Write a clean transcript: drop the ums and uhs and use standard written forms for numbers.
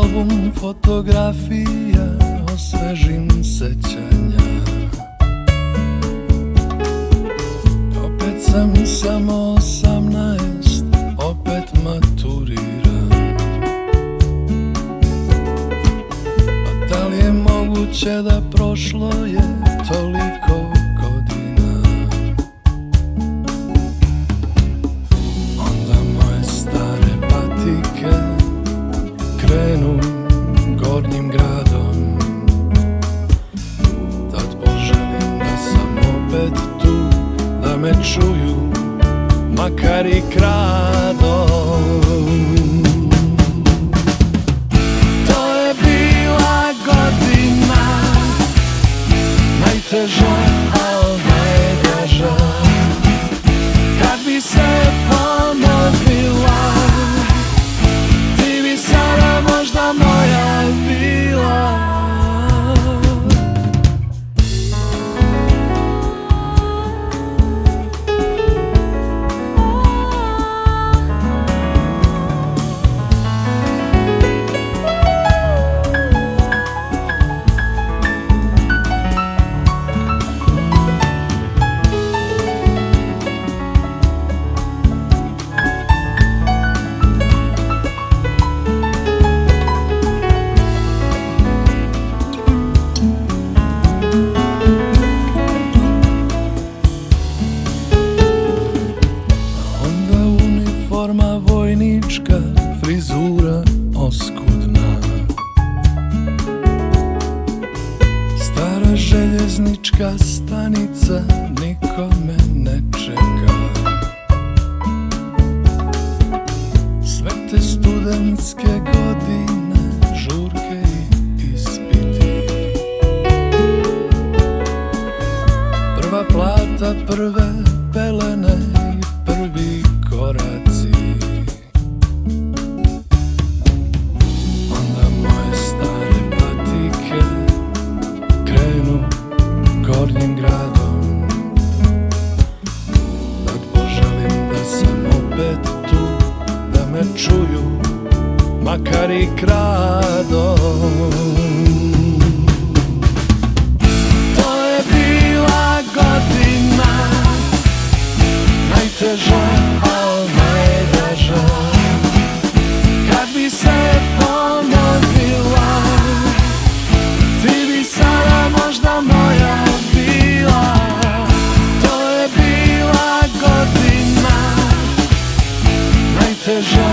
album fotografija, osvežim sećanja. Opet sam samo 18, opet maturiram. A da li je moguće da prošlo je toliko godina? Onda moje stare patike krenu gornjim gradom. Tad poželim da sam opet tu, da me čuju, makar i kradom. To je bila godina najteža, al najdraža. Kad bi se ponovila, ti bi sada možda moja bila. Frizura oskudna, stara željeznička stanica, nikome ne čeka. Sve te studentske godine, žurke i ispiti. Prva plata, prve pelene i prvi koraci. Gornjim gradom, tad poželim da sam opet tu, da me čuju, makar i kradom. To je bila godina najteža, al najdraža. Kad bi se ponovila, ti bi sada možda moja bila. To je bila godina najteža,